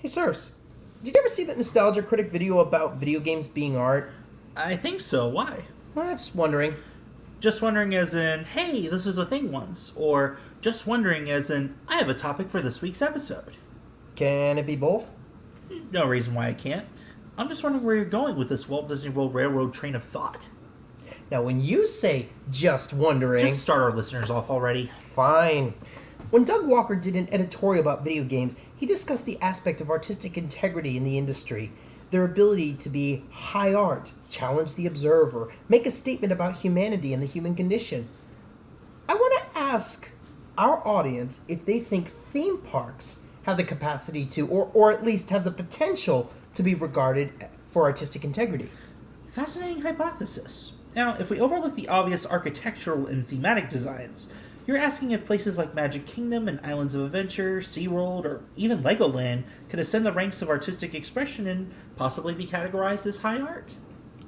Hey, Surfs, did you ever see that Nostalgia Critic video about video games being art? I think so. Why? Well, just wondering. Just wondering as in, hey, this was a thing once. Or just wondering as in, I have a topic for this week's episode. Can it be both? No reason why I can't. I'm just wondering where you're going with this Walt Disney World Railroad train of thought. Now, when you say just wondering... Just start our listeners off already. Fine. When Doug Walker did an editorial about video games, he discussed the aspect of artistic integrity in the industry, their ability to be high art, challenge the observer, make a statement about humanity and the human condition. I want to ask our audience if they think theme parks have the capacity to, or at least have the potential to be regarded for artistic integrity. Fascinating hypothesis. Now, if we overlook the obvious architectural and thematic designs, you're asking if places like Magic Kingdom and Islands of Adventure, SeaWorld, or even Legoland could ascend the ranks of artistic expression and possibly be categorized as high art?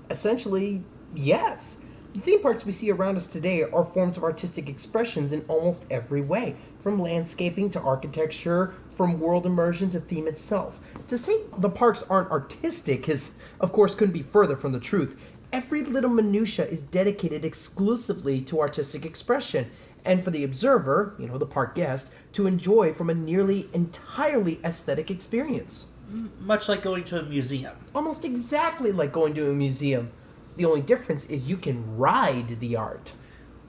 Essentially, yes. The theme parks we see around us today are forms of artistic expressions in almost every way, from landscaping to architecture, from world immersion to theme itself. To say the parks aren't artistic is, of course, couldn't be further from the truth. Every little minutia is dedicated exclusively to artistic expression, and for the observer, the park guest, to enjoy from a nearly entirely aesthetic experience. Much like going to a museum. Almost exactly like going to a museum. The only difference is you can ride the art.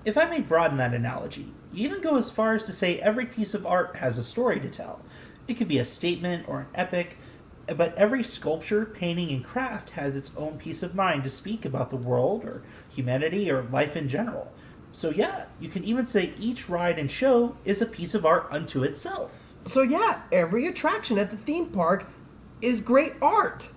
If I may broaden that analogy, you even go as far as to say every piece of art has a story to tell. It could be a statement or an epic, but every sculpture, painting, and craft has its own piece of mind to speak about the world or humanity or life in general. So yeah, you can even say each ride and show is a piece of art unto itself. So yeah, every attraction at the theme park is great art.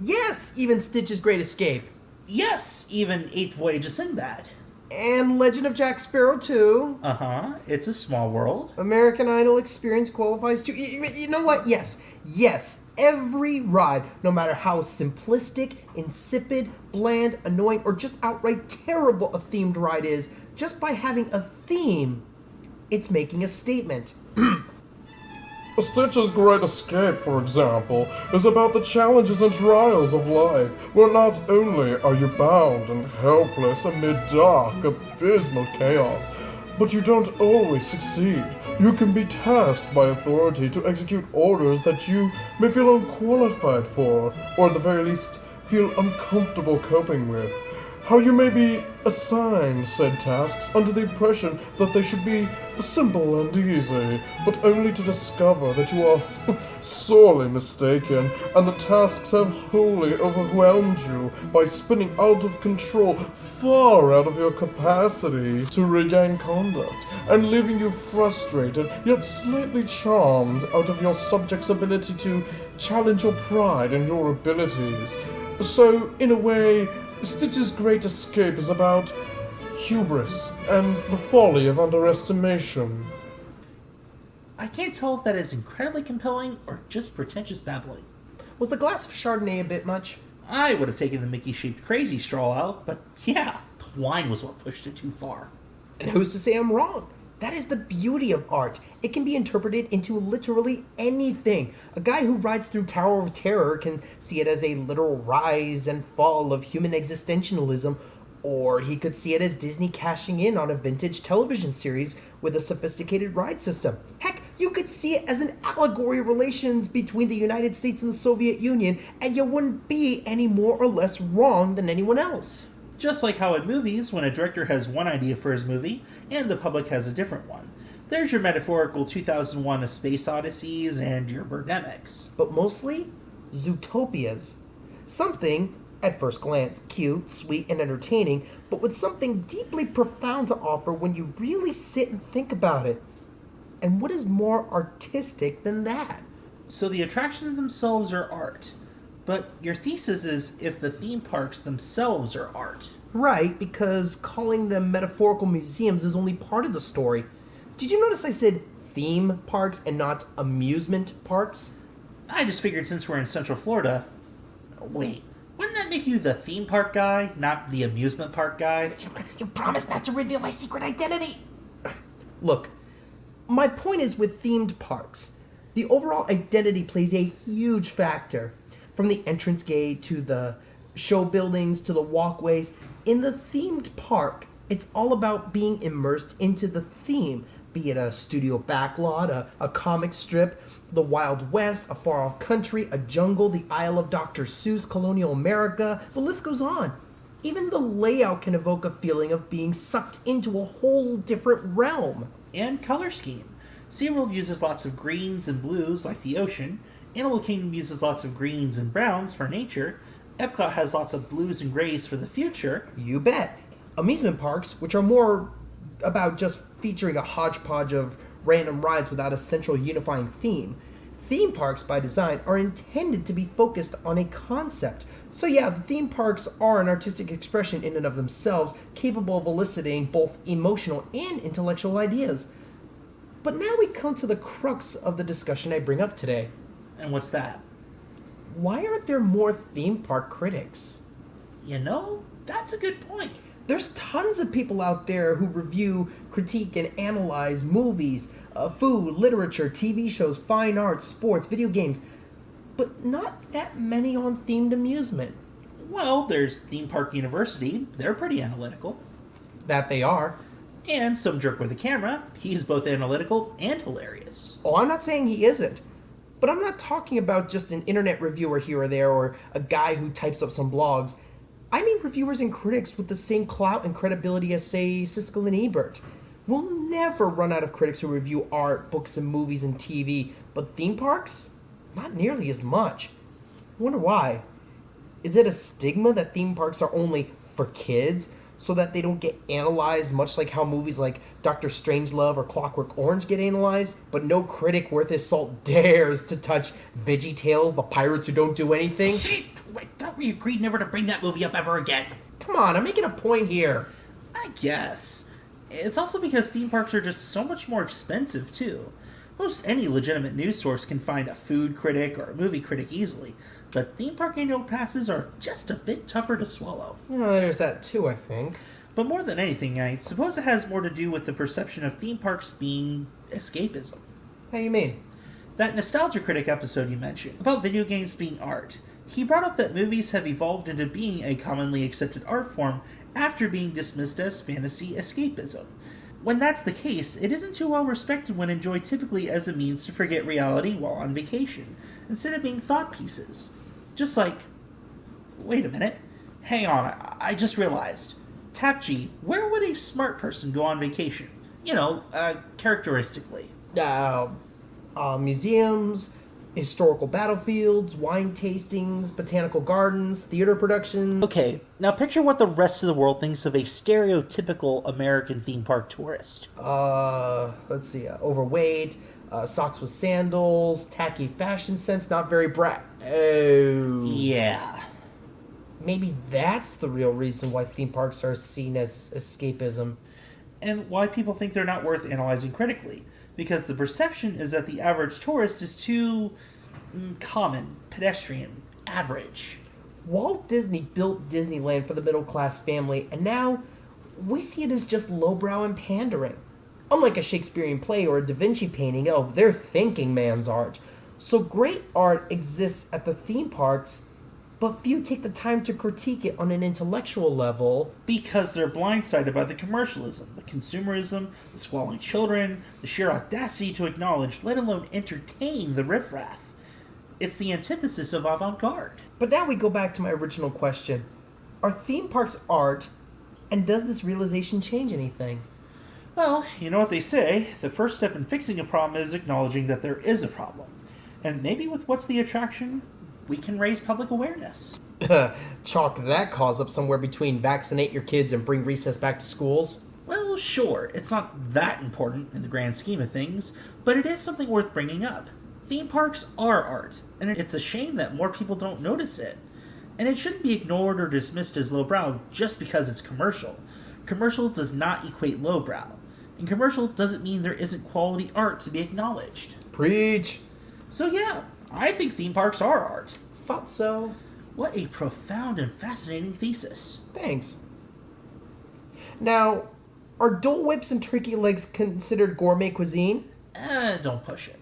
Yes, even Stitch's Great Escape. Yes, even Eighth Voyage of Sinbad. And Legend of Jack Sparrow too. Uh-huh, It's a Small World. American Idol Experience qualifies too. You know what? Yes, every ride, no matter how simplistic, insipid, bland, annoying, or just outright terrible a themed ride is, just by having a theme, it's making a statement. Stitch's Great Escape, for example, is about the challenges and trials of life, where not only are you bound and helpless amid dark, abysmal chaos, but you don't always succeed. You can be tasked by authority to execute orders that you may feel unqualified for, or at the very least, feel uncomfortable coping with. How you may be assigned said tasks under the impression that they should be simple and easy, but only to discover that you are sorely mistaken, and the tasks have wholly overwhelmed you by spinning out of control, far out of your capacity to regain conduct, and leaving you frustrated, yet slightly charmed out of your subject's ability to challenge your pride and your abilities. So, in a way, Stitch's Great Escape is about hubris and the folly of underestimation. I can't tell if that is incredibly compelling or just pretentious babbling. Was the glass of Chardonnay a bit much? I would have taken the Mickey-shaped crazy straw out, but yeah, the wine was what pushed it too far. And who's to say I'm wrong? That is the beauty of art. It can be interpreted into literally anything. A guy who rides through Tower of Terror can see it as a literal rise and fall of human existentialism, or he could see it as Disney cashing in on a vintage television series with a sophisticated ride system. Heck, you could see it as an allegory of relations between the United States and the Soviet Union, and you wouldn't be any more or less wrong than anyone else. Just like how in movies, when a director has one idea for his movie, and the public has a different one. There's your metaphorical 2001 A Space Odysseys and your Birdemics. But mostly, Zootopias. Something, at first glance, cute, sweet, and entertaining, but with something deeply profound to offer when you really sit and think about it. And what is more artistic than that? So the attractions themselves are art. But your thesis is if the theme parks themselves are art. Right, because calling them metaphorical museums is only part of the story. Did you notice I said theme parks and not amusement parks? I just figured since we're in Central Florida... Wait, wouldn't that make you the theme park guy, not the amusement park guy? You promised not to reveal my secret identity! Look, my point is with themed parks. The overall identity plays a huge factor. From the entrance gate to the show buildings to the walkways, in the themed park, it's all about being immersed into the theme, be it a studio backlot, a comic strip, the Wild West, a far-off country, a jungle, the Isle of Dr. Seuss, colonial America, the list goes on. Even the layout can evoke a feeling of being sucked into a whole different realm. And color scheme. SeaWorld uses lots of greens and blues like the ocean. Animal Kingdom uses lots of greens and browns for nature. Epcot has lots of blues and grays for the future. You bet. Amusement parks, which are more about just featuring a hodgepodge of random rides without a central unifying theme. Theme parks, by design, are intended to be focused on a concept. So yeah, the theme parks are an artistic expression in and of themselves, capable of eliciting both emotional and intellectual ideas. But now we come to the crux of the discussion I bring up today. And what's that? Why aren't there more theme park critics? You know, that's a good point. There's tons of people out there who review, critique, and analyze movies, food, literature, TV shows, fine arts, sports, video games, but not that many on themed amusement. Well, there's Theme Park University. They're pretty analytical. That they are. And some jerk with a camera. He's both analytical and hilarious. Oh, I'm not saying he isn't. But I'm not talking about just an internet reviewer here or there or a guy who types up some blogs. I mean reviewers and critics with the same clout and credibility as, say, Siskel and Ebert. We'll never run out of critics who review art, books, and movies and TV, but theme parks? Not nearly as much. I wonder why. Is it a stigma that theme parks are only for kids, so that they don't get analyzed much like how movies like Dr. Strangelove or Clockwork Orange get analyzed, but no critic worth his salt dares to touch VeggieTales, the pirates who don't do anything? Shit! I thought we agreed never to bring that movie up ever again. Come on, I'm making a point here. I guess. It's also because theme parks are just so much more expensive, too. Most any legitimate news source can find a food critic or a movie critic easily, but theme park annual passes are just a bit tougher to swallow. Well, there's that too, I think. But more than anything, I suppose it has more to do with the perception of theme parks being escapism. How you mean? That Nostalgia Critic episode you mentioned, about video games being art, he brought up that movies have evolved into being a commonly accepted art form after being dismissed as fantasy escapism. When that's the case, it isn't too well respected when enjoyed typically as a means to forget reality while on vacation, instead of being thought pieces. Just like, wait a minute, hang on, I just realized. Tap G, where would a smart person go on vacation? You know, characteristically. Museums, historical battlefields, wine tastings, botanical gardens, theater productions. Okay, now picture what the rest of the world thinks of a stereotypical American theme park tourist. Let's see, overweight, socks with sandals, tacky fashion sense, not very bright. Oh. Yeah. Maybe that's the real reason why theme parks are seen as escapism. And why people think they're not worth analyzing critically. Because the perception is that the average tourist is too common, pedestrian, average. Walt Disney built Disneyland for the middle-class family, and now we see it as just lowbrow and pandering. Unlike a Shakespearean play or a Da Vinci painting, they're thinking man's art. So great art exists at the theme parks, but few take the time to critique it on an intellectual level. Because they're blindsided by the commercialism, the consumerism, the squalling children, the sheer audacity to acknowledge, let alone entertain, the riffraff. It's the antithesis of avant-garde. But now we go back to my original question. Are theme parks art, and does this realization change anything? Well, you know what they say, the first step in fixing a problem is acknowledging that there is a problem. And maybe with What's the Attraction, we can raise public awareness. Chalk that cause up somewhere between vaccinate your kids and bring recess back to schools? Well, sure, it's not that important in the grand scheme of things, but it is something worth bringing up. Theme parks are art, and it's a shame that more people don't notice it. And it shouldn't be ignored or dismissed as lowbrow just because it's commercial. Commercial does not equate lowbrow. And commercial doesn't mean there isn't quality art to be acknowledged. Preach! So yeah, I think theme parks are art. Thought so. What a profound and fascinating thesis. Thanks. Now, are Dole Whips and turkey legs considered gourmet cuisine? Don't push it.